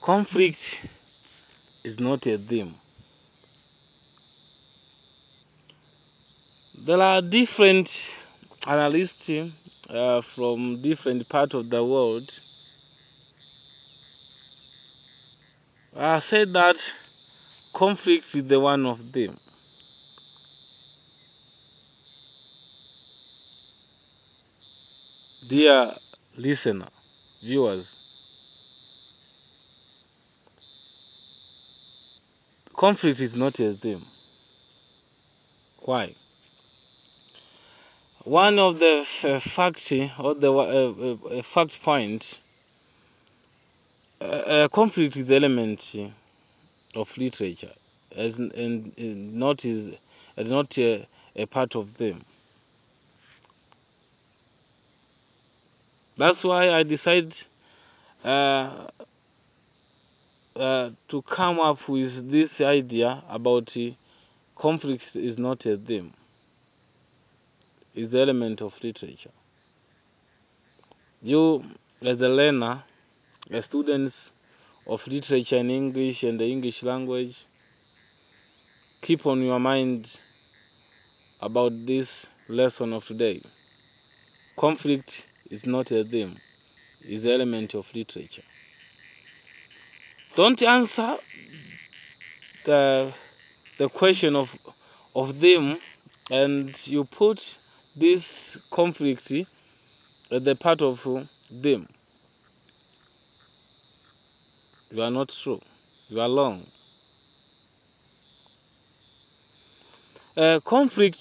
Conflict is not a theme. There are different analysts from different parts of the world said that conflict is the one of them. Dear listener, viewers, conflict is not a theme. Why? One of the fact or the fact point, conflict is the element of literature, and not a part of them. That's why I decided to come up with this idea about conflict is not a theme, is the element of literature. You, as a learner, a student of literature in English and the English language, keep on your mind about this lesson of today. Conflict is not a theme, is the element of literature. Don't answer the question of them, and you put this conflict at the part of them. You are not true. You are wrong. Conflict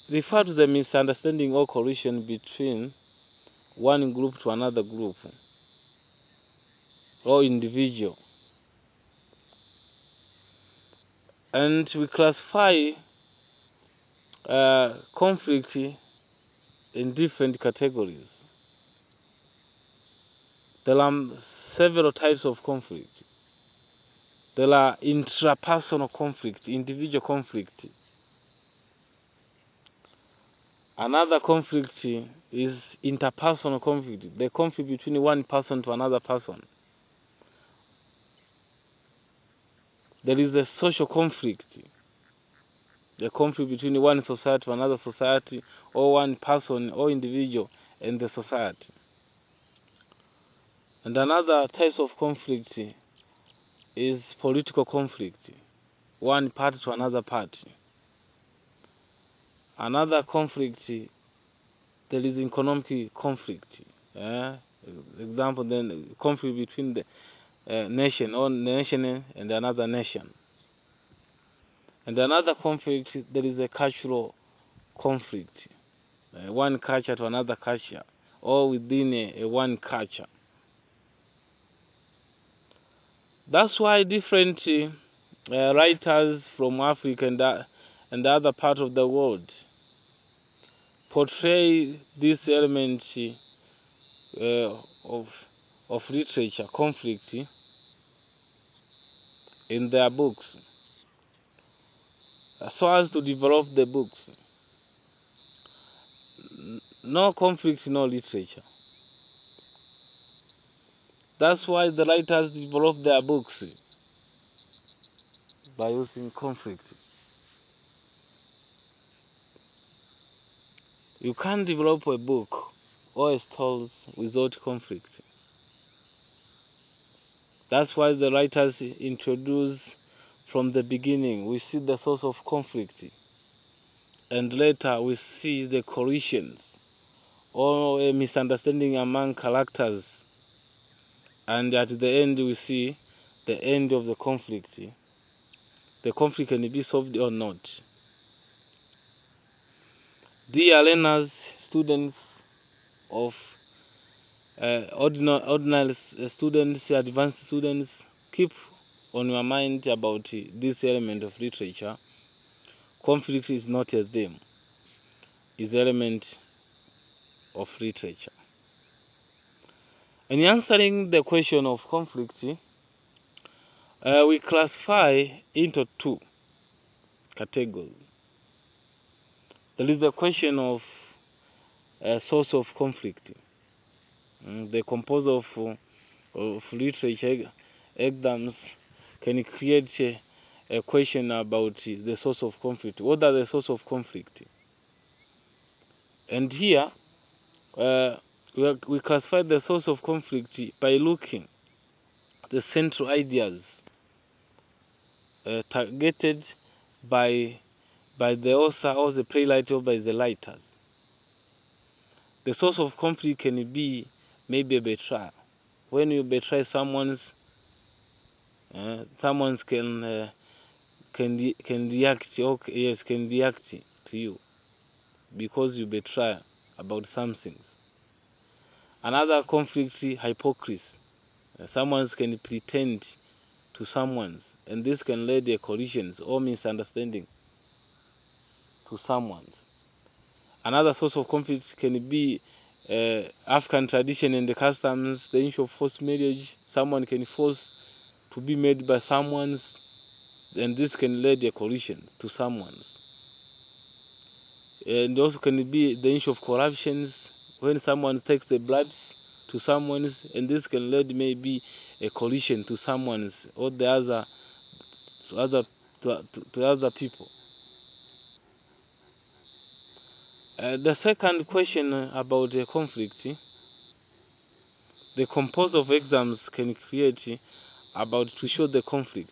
refers to the misunderstanding or collision between one group to another group or individual. And we classify conflict in different categories. There are several types of conflict. There are intrapersonal conflict, individual conflict. Another conflict is interpersonal conflict, the conflict between one person to another person. There is a social conflict, the conflict between one society to another society, or one person or individual and the society. And another type of conflict is political conflict, one party to another party. Another conflict, there is economic conflict. Example, then conflict between the nation or nation and another nation. And another conflict, there is a cultural conflict, one culture to another culture, or within one culture. That's why different writers from Africa and the other part of the world portray this element of literature, conflict, in their books, so as to develop the books. No conflict, no literature. That's why the writers develop their books by using conflict. You can't develop a book or a story without conflict. That's why the writers introduce from the beginning. We see the source of conflict, and later we see the collisions or a misunderstanding among characters, and at the end we see the end of the conflict. The conflict can be solved or not. Dear learners, students of ordinary students, advanced students, keep on your mind about this element of literature. Conflict is not a theme, it's an element of literature. In answering the question of conflict, we classify into two categories. There is the question of source of conflict. The composer of literature exams can create a question about the source of conflict. What are the source of conflict? And here we classify the source of conflict by looking the central ideas targeted by the author or the playwright or by the writers. The source of conflict can be maybe a betrayal. When you betray someone's can react can react to you because you betray about something. Another conflict, hypocrisy. Someone can pretend to someone, and this can lead to collisions or misunderstanding to someone. Another source of conflict can be African tradition and the customs, the issue of forced marriage. Someone can force to be made by someone, and this can lead to collision to someone. And also can be the issue of corruptions, when someone takes the bribes to someone, and this can lead maybe a collision to someone's or the other people. The second question about the conflict, the compose of exams can create about to show the conflict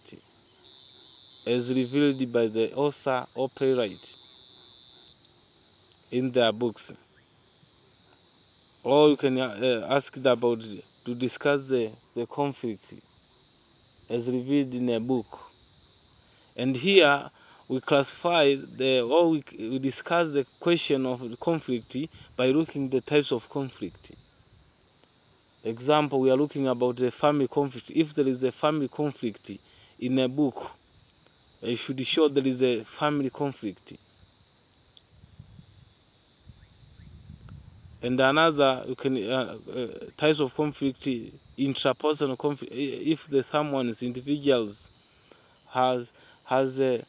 as revealed by the author or playwright in their books. Or you can ask about to discuss the conflict as revealed in a book. And here we classify we discuss the question of the conflict by looking the types of conflict. Example, we are looking about the family conflict. If there is a family conflict in a book, it should show there is a family conflict. And another types of conflict, intrapersonal conflict. If the someone's individuals has a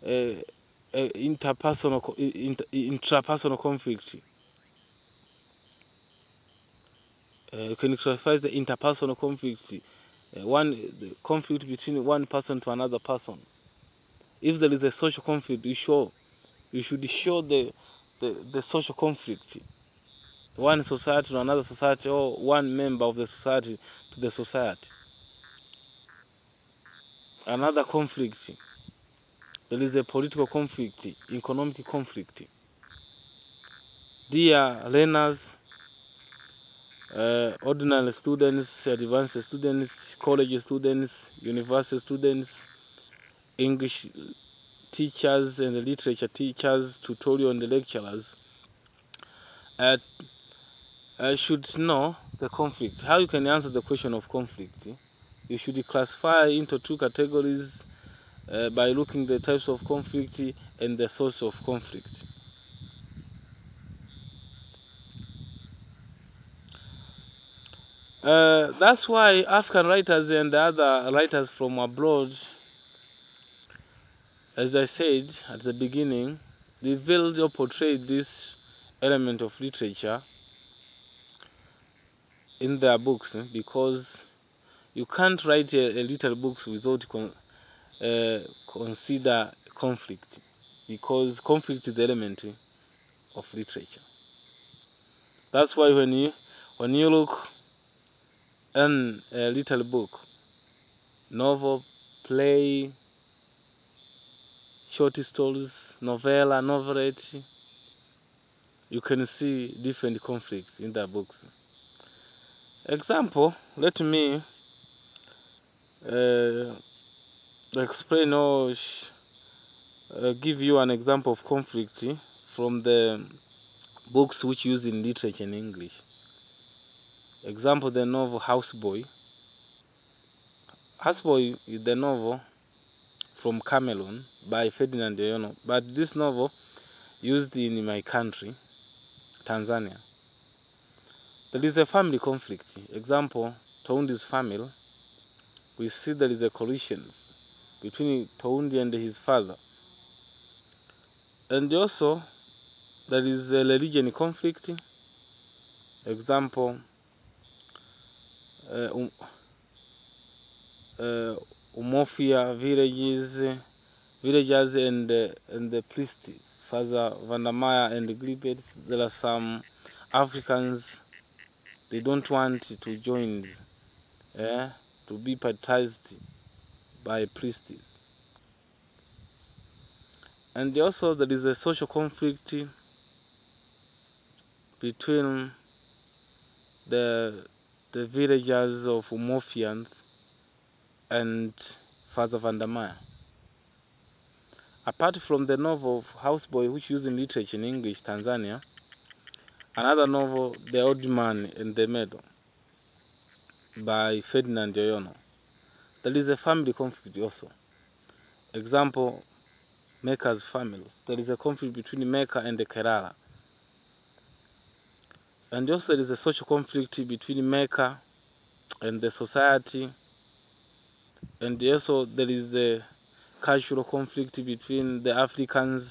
intrapersonal conflict. You can classify the interpersonal conflict, the conflict between one person to another person. If there is a social conflict, you should show the social conflict, one society to another society, or one member of the society to the society. Another conflict, there is a political conflict, economic conflict. Dear learners, ordinary students, advanced students, college students, university students, English teachers and literature teachers, tutorial and lecturers should know the conflict. How you can answer the question of conflict? You should classify into two categories by looking the types of conflict and the source of conflict. That's why African writers and other writers from abroad, as I said at the beginning, revealed or portrayed this element of literature in their books, because you can't write a little book without consider conflict, because conflict is the element of literature. That's why when you look in a little book, novel, play, short stories, novella, novelette, you can see different conflicts in the books. Example, let me explain or give you an example of conflict from the books which use in literature in English. Example, the novel Houseboy. Houseboy is the novel from Cameroon by Ferdinand Deyono, but this novel used in my country, Tanzania. There is a family conflict. Example, Toundi's family. We see there is a collision between Toundi and his father. And also, there is a religion conflict. Example, Umofia villagers and the priests, Father Vandamaya and Glibet. There are some Africans, they don't want to join, to be baptized by priests. And also there is a social conflict between the villagers of Umofians and Father Vandamaya. Apart from the novel of Houseboy, which is in literature in English, Tanzania, another novel, The Old Man in the Meadow, by Ferdinand Joyono. There is a family conflict also. Example, Mecca's family. There is a conflict between Mecca and the Kerala. And also there is a social conflict between Mecca and the society. And also there is a cultural conflict between the Africans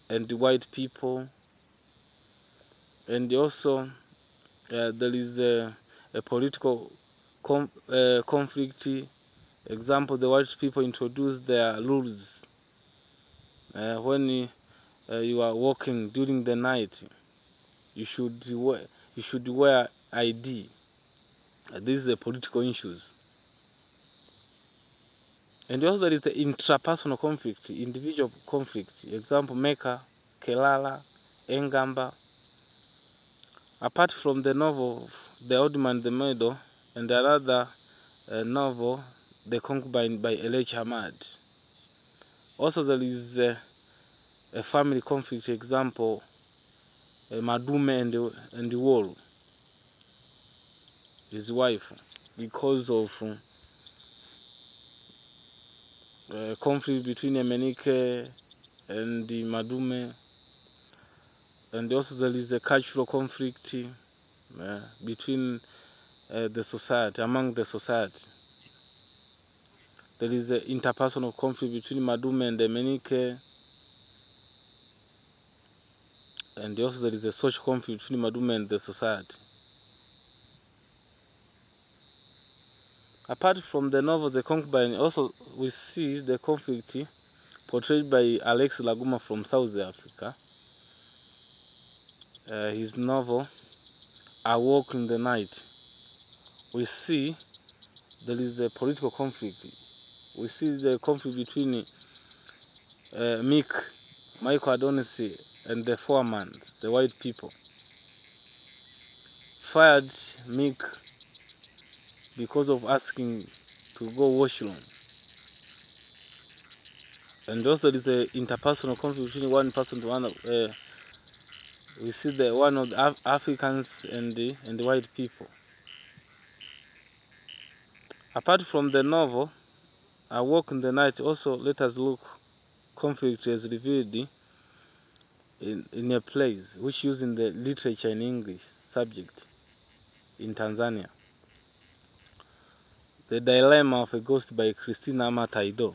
and the white people. And also there is a political conflict. Example, the white people introduce their rules. When you are walking during the night, you should wear ID. These are political issues. And also there is the intrapersonal conflict, individual conflict. Example, Mecca, Kelala, Engamba. Apart from the novel, The Old Man in the Meadow, and another novel, The Concubine by L.H. Ahmad. Also there is a family conflict, example, Madume and the Wall, his wife, because of conflict between Emenike and the Madume. And also there is a cultural conflict between the society, among the society. There is an interpersonal conflict between Madume and Emenike. And also there is a social conflict between Madume and the society. Apart from the novel The Concubine, also we see the conflict portrayed by Alex Laguma from South Africa. His novel A Walk in the Night. We see there is a political conflict. We see the conflict between Michael Adonis and the foreman, the white people. Fired Mick because of asking to go washroom. And also there is an interpersonal conflict between one person to one. We see the one of the Africans and the white people. Apart from the novel, A Walk in the Night, also let us look conflict as revealed in a place which using the literature in English subject in Tanzania. The Dilemma of a Ghost by Christina Amataido.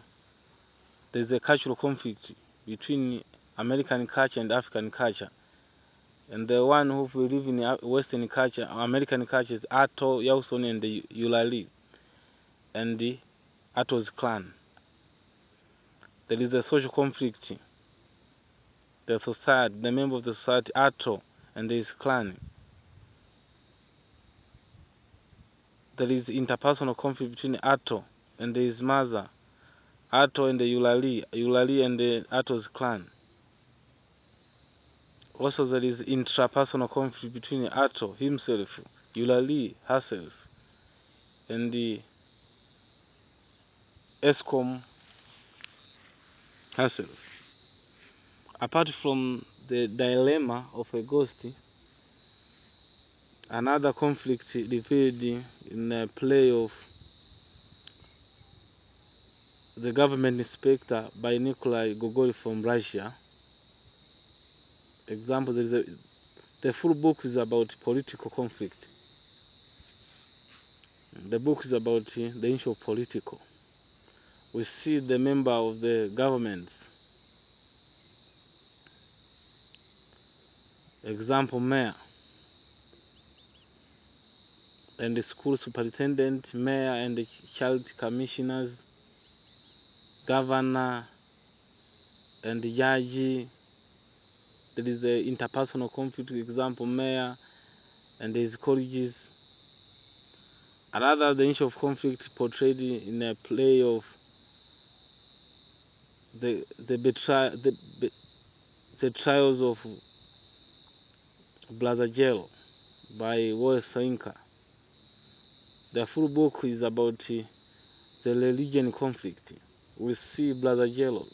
There is a cultural conflict between American culture and African culture. And the one who live in Western culture, American culture, is Ato, Yausoni, and the Yulali, and the Ato's clan. There is a social conflict. The society, the member of the society, Ato, and his clan. There is interpersonal conflict between Ato and his mother, Ato and the Yulali and the Ato's clan. Also, there is intrapersonal conflict between Ato himself, Yulali herself, and the Escom herself. Apart from the dilemma of a ghost, another conflict revealed in a play of The Government Inspector by Nikolai Gogol from Russia. Example, the full book is about political conflict. The book is about the issue of political. We see the member of the government. Example, mayor. and the school superintendent, mayor and the child commissioners, governor and the judge. There is the interpersonal conflict, for example, mayor and his colleagues. Another the issue of conflict portrayed in a play of the trials of Blazagelo by Wes Soyinka. The full book is about the religion conflict. We see Blazagelo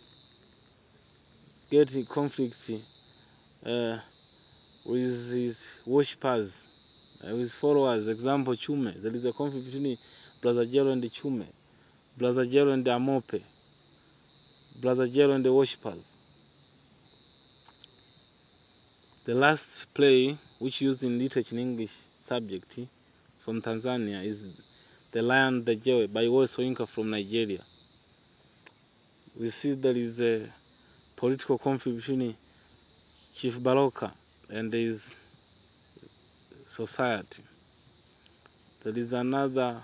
getting conflict with his worshippers, with his followers. Example, Chume. There is a conflict between Blazagelo and the Chume, Blazagelo and the Amope, Blazagelo and the worshippers. The last play, which used in literature and English subject from Tanzania, is The Lion, the Joy by Wes Soyinka from Nigeria. We see there is a political conflict between Chief Baroka and his society. There is another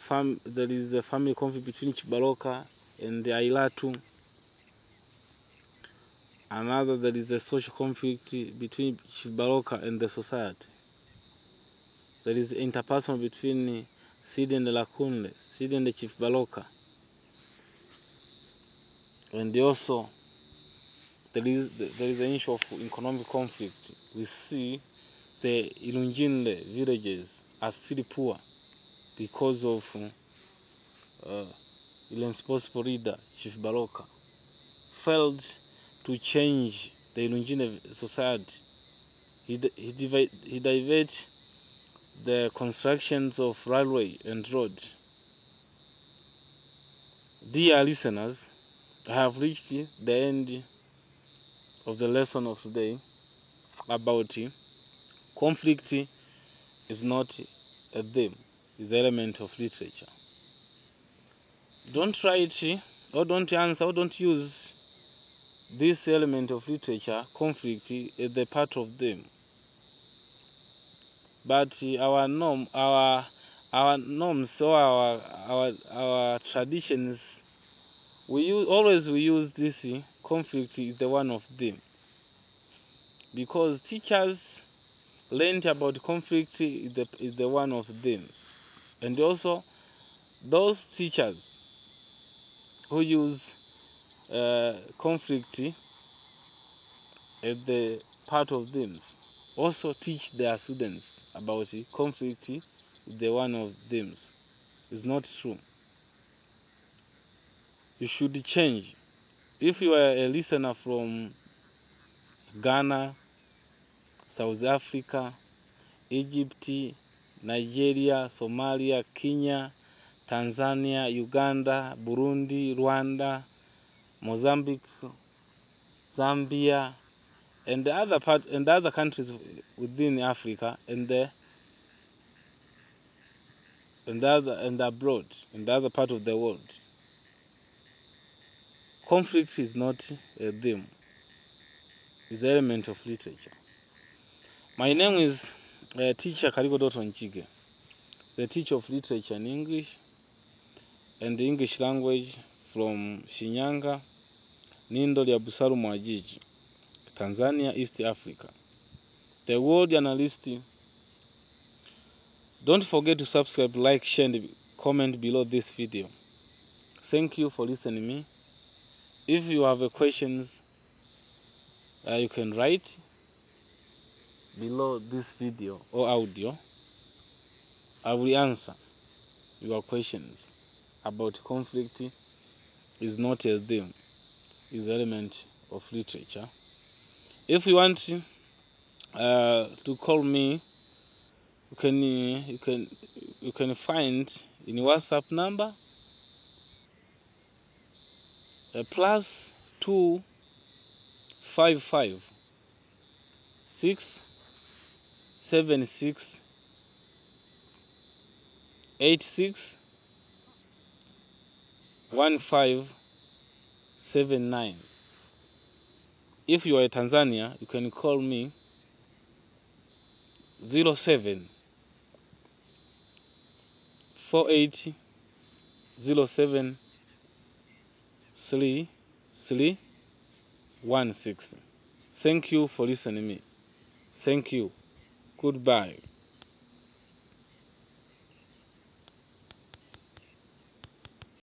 there is a family conflict between Chief Baroka and the Ailatu. Another, there is a social conflict between Chief Baroka and the society. There is interpersonal between Sidi and the Lakunle, Sidi and the Chief Baroka. And also, there is an issue of economic conflict. We see the Ilunjinle villages are still poor because of irresponsible leader, Chief Baroka, failed to change the Ilunjinle society. He diverted the constructions of railway and road. Dear listeners, I have reached the end of the lesson of today about conflict is not a theme, is an element of literature. Don't try it, or don't answer, or don't use this element of literature, conflict, as a part of them. But our norms or our traditions, we use this conflict is the one of them, because teachers learned about conflict is the one of them, and also those teachers who use conflict as the part of them also teach their students about conflict is the one of them. It's not true. You should change. If you are a listener from Ghana, South Africa, Egypt, Nigeria, Somalia, Kenya, Tanzania, Uganda, Burundi, Rwanda, Mozambique, Zambia, and the other countries within Africa, and abroad, in the other part of the world, conflict is not a theme; it's an element of literature. My name is Teacher Kaligo Dotto Njige, the teacher of literature in English and the English language from Shinyanga, Nindo ya Busaru Mwajiji, Tanzania, East Africa. The world journalist. Don't forget to subscribe, like, share, and comment below this video. Thank you for listening to me. If you have a questions, you can write below this video or audio. I will answer your questions about conflict. Is not a theme, is an element of literature. If you want to call me, you can find in WhatsApp number +255 676 86 1579. If you are in Tanzania, you can call me 07 48073316. Thank you for listening to me. Thank you. Goodbye.